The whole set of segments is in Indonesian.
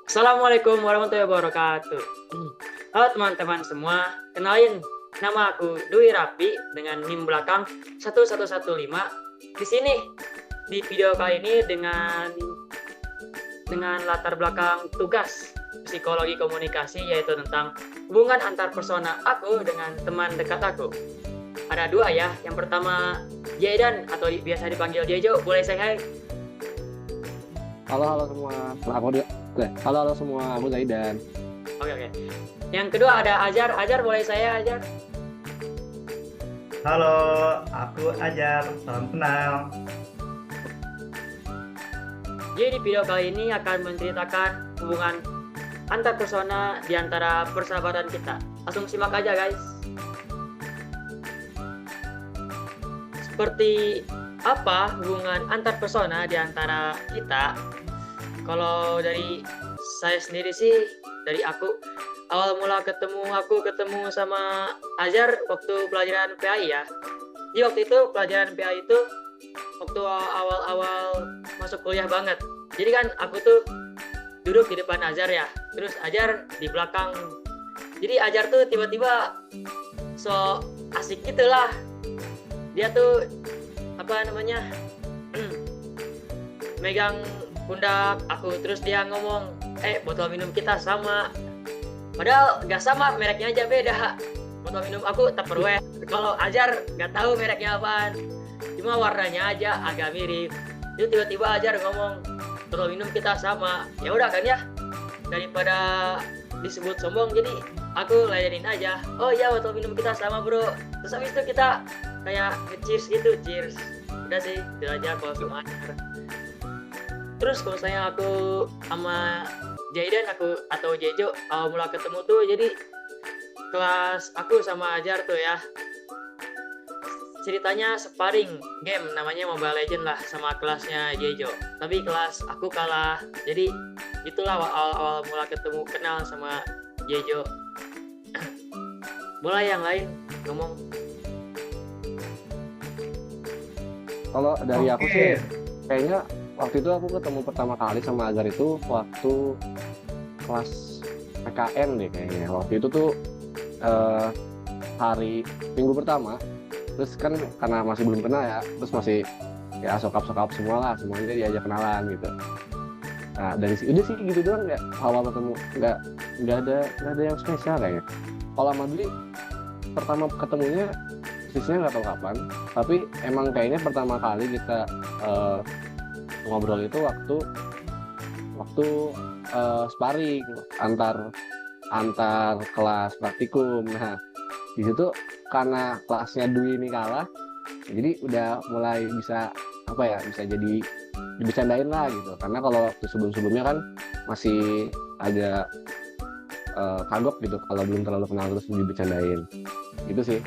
Assalamualaikum warahmatullahi wabarakatuh. Halo teman-teman semua, kenalin nama aku Dwi Rapi dengan NIM belakang 1115. Di sini di video kali ini dengan latar belakang tugas psikologi komunikasi, yaitu tentang hubungan antar persona aku dengan teman dekat aku. Ada dua ya. Yang pertama Jaydan atau biasa dipanggil Jejo. Boleh say hi? Halo semua, halo semua, aku Zaidan. Oke. Yang kedua ada Ajar. Ajar, boleh saya Ajar? Halo, aku Ajar, salam kenal. Jadi di video kali ini akan menceritakan hubungan antar persona di antara persahabatan kita. Langsung simak aja guys. Seperti apa hubungan antar persona di antara kita? Kalau dari saya sendiri sih, dari aku awal mula aku ketemu sama Ajar waktu pelajaran PAI ya. Jadi waktu itu pelajaran PAI itu waktu awal-awal masuk kuliah banget. Jadi kan aku tuh duduk di depan Ajar ya, terus Ajar di belakang. Jadi Ajar tuh tiba-tiba so asik gitu lah. Dia tuh megang pundak aku, terus dia ngomong, botol minum kita sama. Padahal nggak sama, mereknya aja beda. Botol minum aku Tupperware, kalau Ajar nggak tahu mereknya apaan, cuma warnanya aja agak mirip. Itu tiba-tiba Ajar ngomong botol minum kita sama. Ya udah kan ya, daripada disebut sombong, jadi aku layanin aja. Oh iya, botol minum kita sama bro. Terus habis itu kita kayak nge-cheers gitu, cheers. Udah sih, itu aja kalau sama Ajar. Terus kalau misalnya aku sama Jaydan atau Jejo awal mula ketemu tuh, jadi kelas aku sama Ajar tuh ya, ceritanya sparring game namanya Mobile Legend lah sama kelasnya Jejo, tapi kelas aku kalah. Jadi itulah awal mula ketemu kenal sama Jejo. Boleh yang lain ngomong. Kalau dari aku sih, kayaknya waktu itu aku ketemu pertama kali sama Agar itu waktu kelas PKN deh kayaknya. Waktu itu tuh hari minggu pertama, terus kan karena masih belum kenal ya, terus masih ya sokap semua lah, semuanya diajak kenalan gitu. Nah dari situ udah sih gitu doang, nggak awal ketemu, nggak ada yang spesial kayaknya. Kalau sama Dwi pertama ketemunya persisnya nggak tahu kapan, tapi emang kayaknya pertama kali kita ngobrol itu waktu sparring antar kelas praktikum. Nah di situ karena kelasnya Dwi ini kalah, jadi udah mulai bisa jadi dibecandain lah gitu. Karena kalau waktu sebelumnya kan masih agak kagok gitu kalau belum terlalu kenal terus dibecandain gitu sih.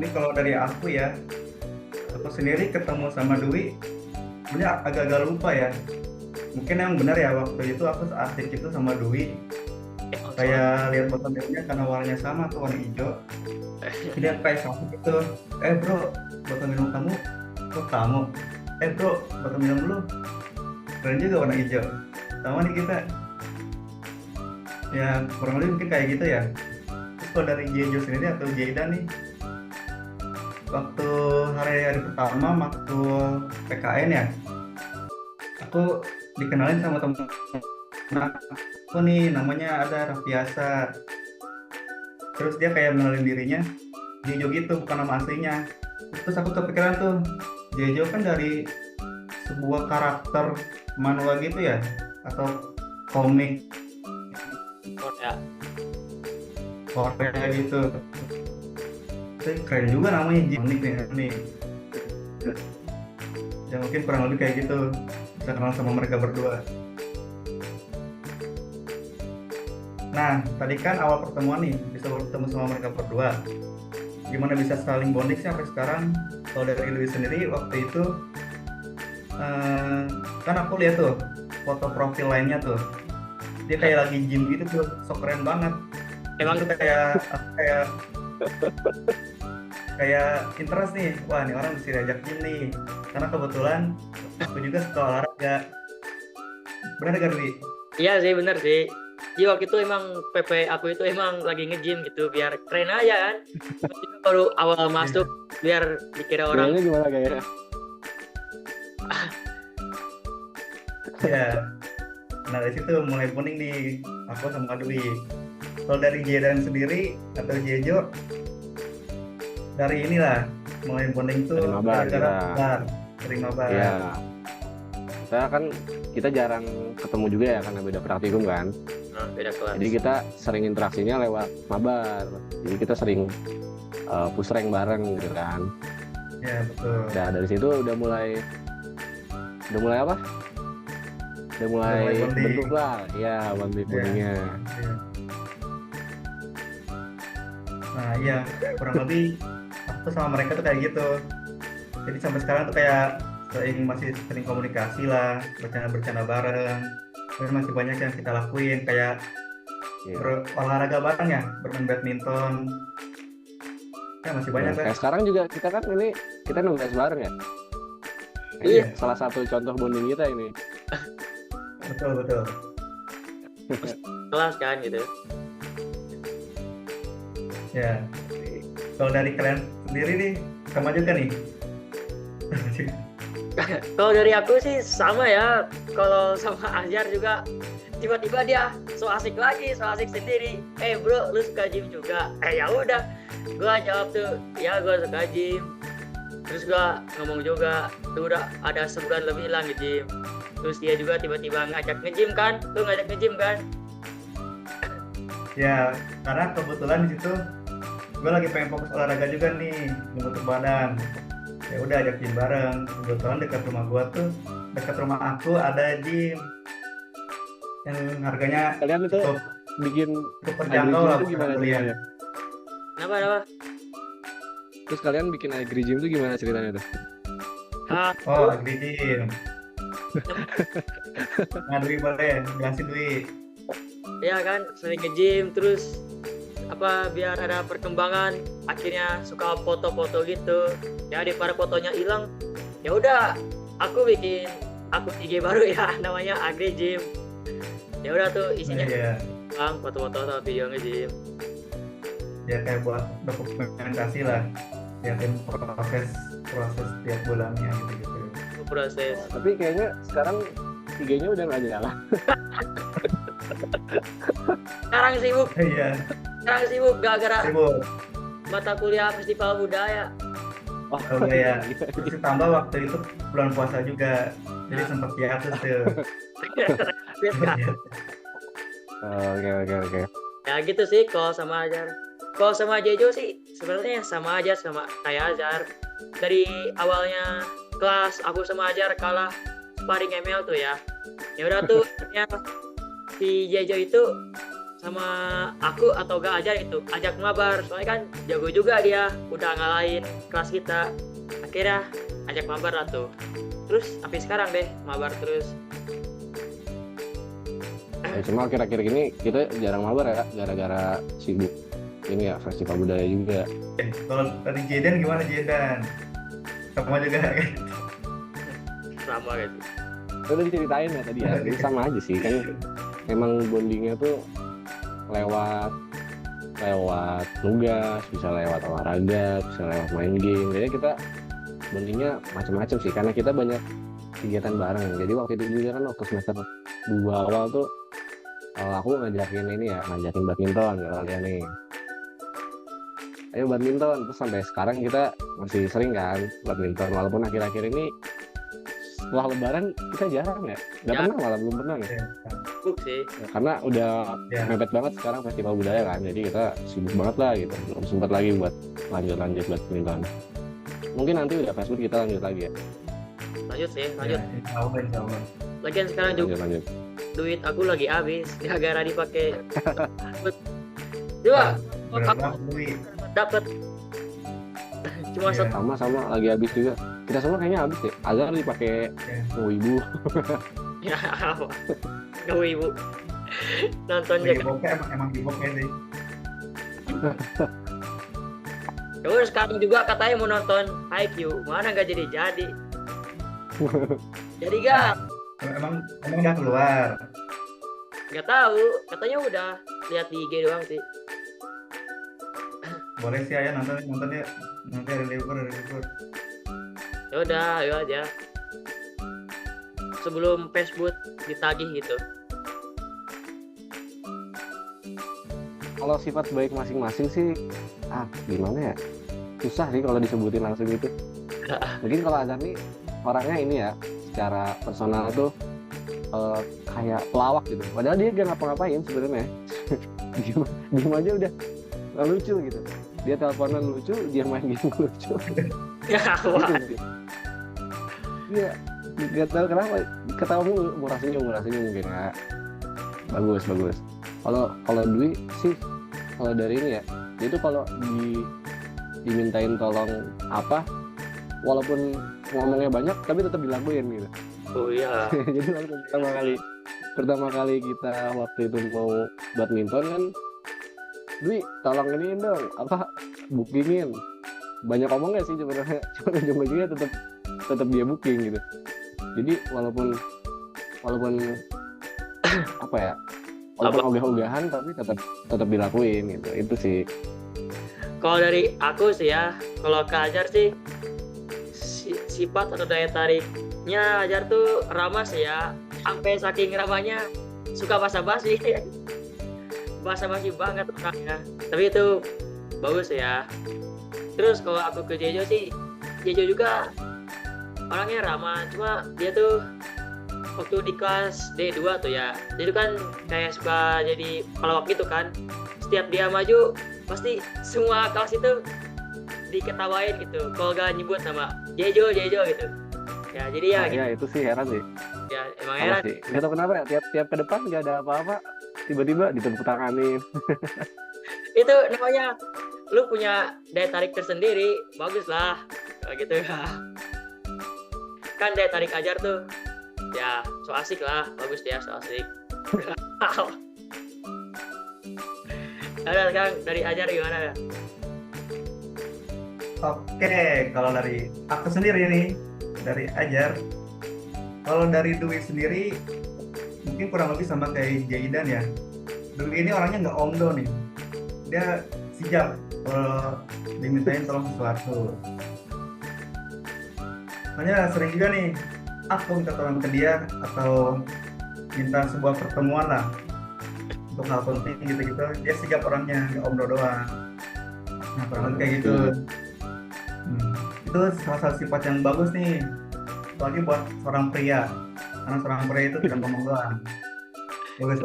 Ini kalau dari aku ya, aku sendiri ketemu sama Dwi, sebenarnya agak-agak lupa ya. Mungkin yang benar ya, waktu itu aku asik itu sama Dwi. Kayak lihat botol minumnya karena warnanya sama tuh, warna hijau. Jadi aku kayak sama gitu. Bro, botol minum kamu kok kamu? Bro, botol minum lu keren juga warna hijau. Sama nih kita. Ya kurang lebih mungkin kayak gitu ya. Terus kalau dari Jejo sendiri atau Jaydan nih, waktu hari pertama waktu PKN ya, aku dikenalin sama temen aku nih, namanya ada Raffiasa. Terus dia kayak mengenalin dirinya Jejo gitu, bukan nama aslinya. Terus aku kepikiran tuh, Jejo kan dari sebuah karakter manhwa gitu ya, atau komik Korea gitu. Keren juga namanya, unik nih. Ya mungkin kurang lebih kayak gitu, bisa kenal sama mereka berdua. Nah tadi kan awal pertemuan nih, bisa bertemu sama mereka berdua. Gimana bisa saling bonding sih sampai sekarang? Kalau dari Dwi sendiri waktu itu kan aku lihat tuh foto profil lainnya tuh, dia kayak lagi gym gitu tuh, so keren banget. Emang itu kayak interest nih, wah ini orang bisa diajak gym nih, karena kebetulan aku juga suka olahraga. Benar gak Dwi? Iya sih bener sih. Iya waktu itu emang PP aku itu emang lagi nge-gym gitu biar keren aja kan. Terus juga baru awal masuk biar dikira orang Kayaknya gimana kayaknya? Ya. Nah dari situ mulai bonding nih aku sama Dwi. Kalau dari Jedan sendiri atau Jejo, dari inilah mulai bonding tuh Dari mabar, gara-gara ya. mabar, dari mabar. Iya. Kita jarang ketemu juga ya karena beda praktikum kan. beda kelas. Jadi kita sering interaksinya lewat mabar. Jadi kita sering push rank bareng gitu kan. Ya betul. Nah dari situ udah mulai apa? Udah mulai bonding. bentuk lah, ya bondingnya. Iya. Nah iya, kurang lebih aku sama mereka tuh kayak gitu. Jadi sampai sekarang tuh kayak masih sering komunikasi lah, bercanda-bercanda bareng. Terus masih banyak yang kita lakuin kayak Iya. berolahraga bareng ya, bermain badminton. Ya masih banyak Nah, kan. kayak sekarang juga kita kan ini kita nugas bareng ya. Iya. Salah satu contoh bonding kita ini. Betul betul. Kelas kan gitu. Ya. Kalau dari kalian sendiri nih, sama juga nih. Kalau dari aku sih sama ya. Kalau sama Azhar juga tiba-tiba dia so asik sendiri. Bro, lu suka gym juga? Ya udah, gua jawab tuh, ya gua suka gym. Terus gua ngomong juga, tuh udah ada sebulan lebih lah nge-gym. Terus dia juga tiba-tiba ngajak nge-gym kan? Lu ngajak nge-gym kan? Ya, karena kebetulan di situ gue lagi pengen fokus olahraga juga nih, membentuk badan. Ya udah ajak gym bareng. Kebetulan dekat rumah aku ada gym yang harganya Kalian itu cukup bikin terjangkau lah itu buat gimana kalian. ceritanya? Kenapa? Terus kalian bikin agree gym itu gimana ceritanya tuh? Oh, agree gym. Nah, Dwi boleh jelasin Dwi. Ya kan, sering nge-gym terus biar ada perkembangan, akhirnya suka foto-foto gitu. Ya daripada fotonya hilang, ya udah aku bikin akun IG baru ya, namanya Agri Gym. Ya udah tuh isinya Iya, foto-foto sama video nge-gym. ya kayak buat dokumentasi lah, liatin proses tiap bulannya gitu-gitu. Proses. Tapi kayaknya sekarang IG-nya udah nggak jalan. Iya, Sekarang sibuk gara-gara sibuk. mata kuliah festival budaya. Oh iya, terus ditambah waktu itu bulan puasa juga, jadi sempat hiatus tuh. Oke. Ya gitu sih kalau sama Azhar. Kalau sama Jejo sih sebenarnya sama aja sama kayak Azhar. Dari awalnya kelas aku sama Azhar kalah sparring ML tuh ya. Ya udah tuh ya, si Jejo itu sama aku atau gak Azhar itu ajak mabar, soalnya kan jago juga dia, udah ngalahin kelas kita. Akhirnya ajak mabar lah tuh. Terus sampai sekarang deh mabar terus. Cuma akhir-akhir ini kita jarang mabar ya, gara-gara sibuk ini ya festival budaya juga. Kalau tadi Jedan gimana Jedan? Sama juga kan? Sama gitu. Itu udah diceritain ya tadi ya, ini sama aja sih kan. Memang bondingnya tuh lewat tugas, bisa lewat olahraga, bisa lewat main game. Jadi kita bondingnya macam-macam sih, karena kita banyak kegiatan bareng. Jadi waktu itu juga kan waktu semester 2 awal tuh aku ngajakin badminton ke kalian nih. Ayo badminton, terus sampai sekarang kita masih sering kan badminton, walaupun akhir-akhir ini setelah lebaran kita jarang ya, nggak pernah, malah belum pernah ya. Sibuk sih. Ya, karena udah Ya. mepet banget sekarang festival budaya kan, jadi kita sibuk banget lah gitu, belum sempat lagi buat lanjut badminton. Mungkin nanti udah Facebook kita lanjut lagi ya. Lanjut. Ya, insya Allah. Lagian sekarang juga Lanjut. duit aku lagi habis gara-gara dipakai. Coba Berapa Dwi? dapat cuma Iya. Sama lagi habis juga. Kita semua kayaknya habis deh. Azhar dipakai Ya. ibu. ya apa? Gak ibu nonton Lagi juga. bokeh emang di bokeh sih. Terus sekarang juga katanya mau nonton IQ, mana nggak jadi. Jadi gak, Emang udah keluar. nggak tahu, katanya udah lihat di IG doang sih. Boleh sih ya nonton ya. Nanti ada libur. Ya udah, ayo aja. Sebelum Facebook ditagih gitu. Kalau sifat baik masing-masing sih, gimana ya? Susah sih kalau disebutin langsung gitu. Mungkin kalau Azhar nih orangnya ini ya, secara personal tuh kayak pelawak gitu. Padahal dia gak ngapa-ngapain sebenarnya. Diem aja udah lucu gitu. Dia teleponan lucu, dia main game lucu. Ya, wah. Iya, gak tahu kenapa ketawa mulu, murah senyum mungkin ya. Bagus. Kalau Dwi sih, kalau dari ini ya, dia tuh kalau dimintain tolong apa, walaupun ngomongnya banyak tapi tetap dilakuin gitu. Oh iya. Jadi waktu pertama kali kita waktu itu mau badminton kan, Dwi tolong ini dong, apa, bookingin. Banyak ngomongnya sih sebenarnya, cuma ujung-ujungnya tetap dia booking gitu. Jadi walaupun apa ya, walaupun ogah-ogahan tapi tetap dilakuin gitu. Itu sih. Kalau dari aku sih ya, kalau ke Ajar sih sifat atau daya tariknya Ajar tuh ramah sih ya. Sampai saking ramahnya suka basa-basi. Basa-basi banget orangnya. Tapi itu bagus ya. Terus kalau aku ke Jejo sih, Jejo juga orangnya ramah. Cuma dia tuh waktu di kelas D2 tuh ya, dia tuh kan kayak suka jadi pelawak gitu kan. Setiap dia maju pasti semua kelas itu diketawain gitu kalau gak nyebut nama Jejo gitu ya. Jadi ya gitu. Ya itu sih heran sih. Ya emang heran sih, nggak tahu kenapa ya, tiap ke depan nggak ada apa-apa tiba-tiba ditepuk tanganin. Itu namanya lu punya daya tarik tersendiri, bagus lah gitu ya. Kan daya tarik Ajar tuh ya so asik lah, bagus dia so asik. Ada Kang, dari Ajar gimana ya? Oke, kalau dari aku sendiri nih, dari Ajar. Kalau dari Dwi sendiri, mungkin kurang lebih sama kayak Jaidan ya. Dwi ini orangnya nggak omdo nih. Dia sigap kalau dimintain tolong sesuatu. Makanya sering juga nih, aku minta tolong ke dia atau minta sebuah pertemuan lah untuk hal penting gitu-gitu. Dia sigap orangnya, nggak omdo doang. Nah, kurang lebih kayak gitu. Itu salah satu sifat yang bagus nih, apalagi buat seorang pria, karena seorang pria itu tidak ngomong doang. Bagus.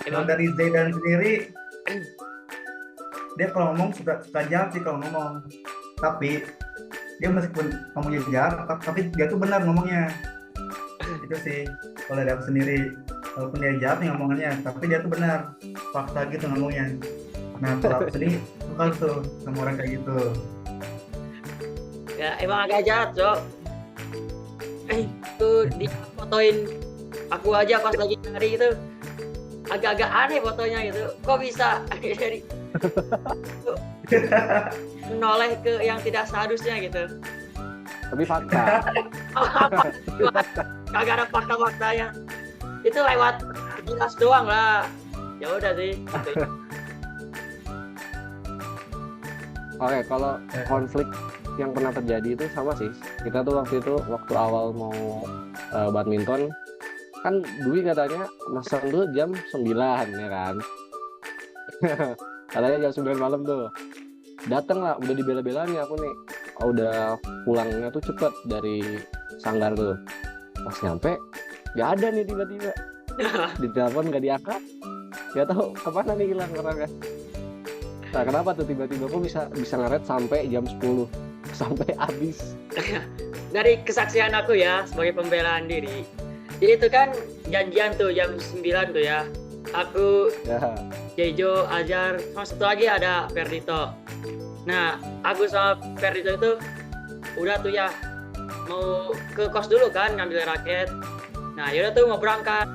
Kalau dari Zaidan sendiri, dia kalau ngomong suka jawab sih kalau ngomong, tapi dia meskipun ngomongnya jawab, tapi dia tuh benar ngomongnya. Itu sih kalau dari aku sendiri, walaupun dia jawab nih ngomongannya, tapi dia tuh benar, fakta gitu ngomongnya. Nah kalau aku sendiri suka tuh sama orang kayak gitu. Ya emang agak jahat Cok. Tuh dia fotoin aku aja pas lagi nyari itu, agak-agak aneh fotonya gitu. Kok bisa dari menoleh ke yang tidak seharusnya gitu. Tapi fakta. Kagak ada fakta-faktanya. Itu lewat jelas doang lah. Ya udah sih. Gitu. Oke, kalau konflik yang pernah terjadi itu sama sih. Kita tuh waktu awal mau badminton, kan Dwi katanya mesen dulu jam 9 ya kan. Katanya jam 9 malam tuh. Dateng lah, udah dibela-belain ya aku nih. Udah pulangnya tuh cepet dari Sanggar tuh. Pas nyampe, gak ada nih tiba-tiba. Ditelepon gak diangkat. Gak tahu kemana nih hilang orangnya. Nah kenapa tuh tiba-tiba kok bisa ngaret sampai jam 10 sampai habis. Dari kesaksian aku ya sebagai pembelaan diri, jadi itu kan janjian tuh jam 9 tuh ya, aku Ya. Jejo, Ajar, sama satu lagi ada Ferdito. Nah aku sama Ferdito itu udah tuh ya mau ke kos dulu kan ngambil raket. Nah yaudah tuh mau berangkat,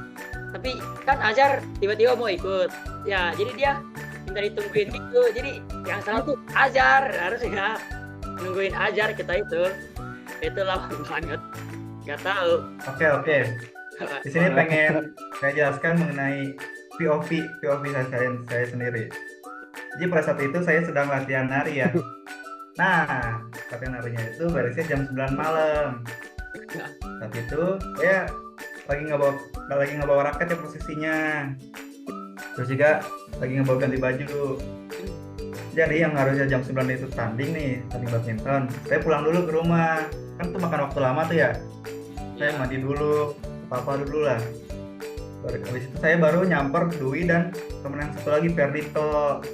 tapi kan Ajar tiba-tiba mau ikut ya, jadi dia minta ditungguin gitu. Jadi yang salah tuh Ajar, harusnya nungguin Ajar kita itu lama banget. Nggak tahu. Oke. Di sini pengen saya jelaskan mengenai POV saya sendiri. Jadi pada saat itu saya sedang latihan nari ya. Nah, latihan narinya itu beresnya jam 9 malam. Saat itu saya lagi ngebawa raket ya posisinya. Terus juga lagi ngebawa ganti baju. Jadi yang harusnya jam 9 itu tanding badminton. Saya pulang dulu ke rumah. Kan tuh makan waktu lama tuh ya. Saya mandi dulu, apa dulu lah. Habis itu saya baru nyamper Dwi dan temen yang satu lagi Perdito.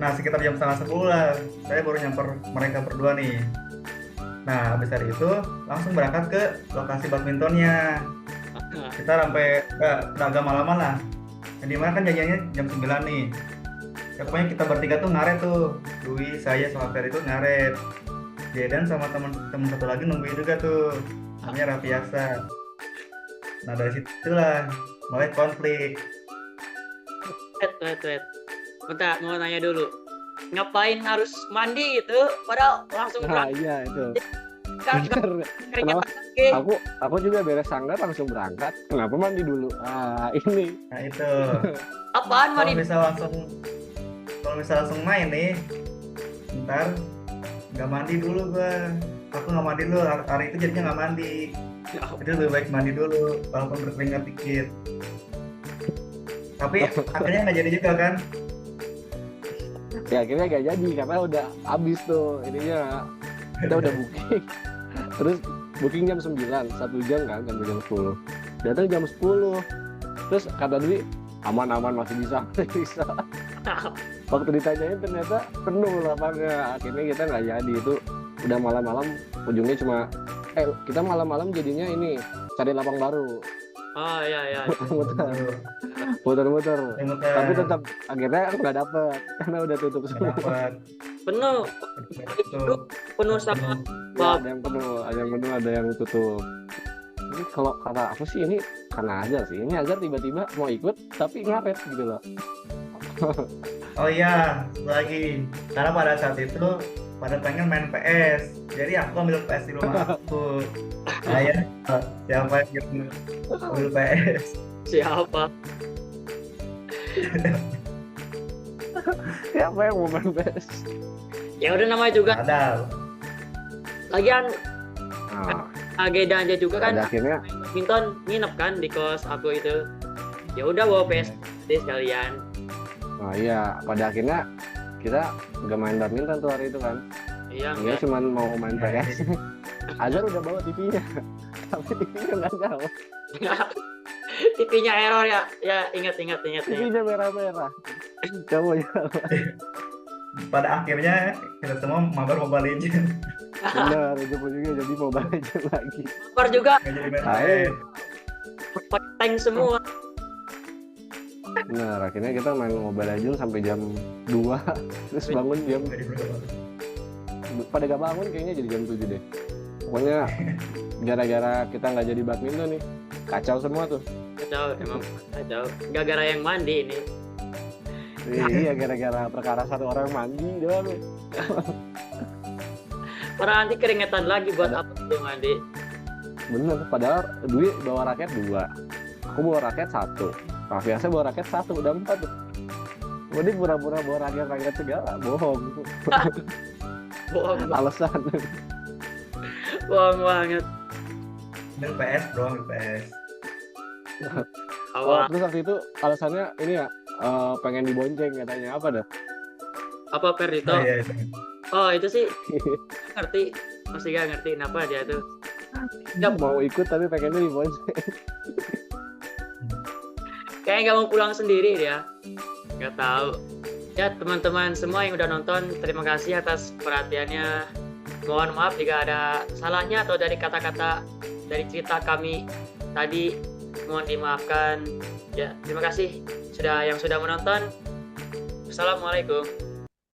Nah sekitar jam 9:30 lah, saya baru nyamper mereka berdua nih. Nah habis dari itu langsung berangkat ke lokasi badmintonnya. Kita sampai agak malaman lah. Yang dimana kan janjiannya jam 9 nih. Ya, pokoknya kita bertiga tuh ngaret tuh. Dwi, saya sama Perdito ngaret. Jedan sama temen satu lagi nungguin juga tuh. Namanya Rafiasa. Nah dari situlah mulai konflik. Wait. Bentar, mau nanya dulu. Ngapain harus mandi gitu? Padahal langsung Nah berangkat. iya itu. Kan Bener. keringetan Kenapa? Aku juga beres sanggar langsung berangkat. Kenapa mandi dulu? Ini. Nah itu. Apaan Kalau mandi? misal langsung main nih, ntar nggak mandi dulu gua. Aku nggak mandi dulu. Hari itu jadinya nggak mandi. Jadi lebih baik mandi dulu, walaupun berkeringat dikit. Tapi akhirnya nggak jadi juga kan? Ya akhirnya gak jadi karena udah habis tuh ininya. Kita udah booking. Terus booking jam 9, 1 jam kan sampai jam 10. Datang jam 10. Terus kata Dwi, aman masih bisa. Waktu ditanyain ternyata penuh lapangnya. Akhirnya kita nggak jadi, itu udah malam-malam, ujungnya cuma kita malam-malam jadinya ini cari lapang baru. Oh iya. Muter-muter. Tapi tetap akhirnya nggak dapet karena udah tutup semua. Penuh. Penuh sama Ya, ada yang penuh, ada yang tutup. Ini kalau kata aku sih ini karena Azhar sih. Ini Azhar tiba-tiba mau ikut tapi ngaret gitu loh. Oh iya, satu lagi. Karena pada saat itu pada pengen main PS. Jadi aku ambil PS di rumah aku. Nah ya, siapa yang ambil PS? siapa? Siapa yang mau main PS? Ya udah namanya juga. Ada. Lagian Nah, agenda aja juga kan. pada akhirnya Badminton nginep kan di kos aku itu. Ya udah bawa PS sekalian. nah iya, pada akhirnya kita nggak main badminton tuh hari itu kan. Iya Dia enggak. cuma mau main PS. Azhar udah bawa TV-nya, tapi TV-nya nggak nyala. TV-nya error ya. Ya ingat. TV-nya merah-merah. Kamu ya. Pada akhirnya kita semua mabar Mobile Legends. Benar, ujung-ujungnya jadi Mobile Legends lagi. Lapar juga Nggak jadi main Hai. PS. pakai tank semua. Benar, akhirnya kita main Mobile Legends sampai jam 2. Terus bangun jam, Nggak jadi berapa. pada gak bangun kayaknya jadi jam 7 deh. Pokoknya gara-gara kita nggak jadi badminton nih, kacau semua tuh. Kacau. Gara-gara yang mandi ini. Iya, gara-gara perkara satu orang mandi doang. Orang nanti keringetan lagi buat apa dia mandi. Bener, padahal Dwi bawa raket 2, aku bawa raket 1, Rafiasa bawa raket 1, udah 4 tuh. Jadi pura-pura bawa raket segala, bohong. Bohong Alasan. banget. Ambil PS bro, ambil PS. Oh, Awal terus waktu itu alasannya ini ya, pengen dibonceng katanya, apa dah? apa Perdito? Oh, iya, itu. Oh itu sih ngerti. Masih gak ngerti kenapa dia tuh. Nggak, Mau ikut tapi pengennya dibonceng. kayaknya nggak mau pulang sendiri dia. Nggak tahu. Ya teman-teman semua yang udah nonton, terima kasih atas perhatiannya. Mohon maaf jika ada salahnya atau dari kata-kata dari cerita kami tadi, mohon dimaafkan. Ya terima kasih yang sudah menonton. Assalamualaikum.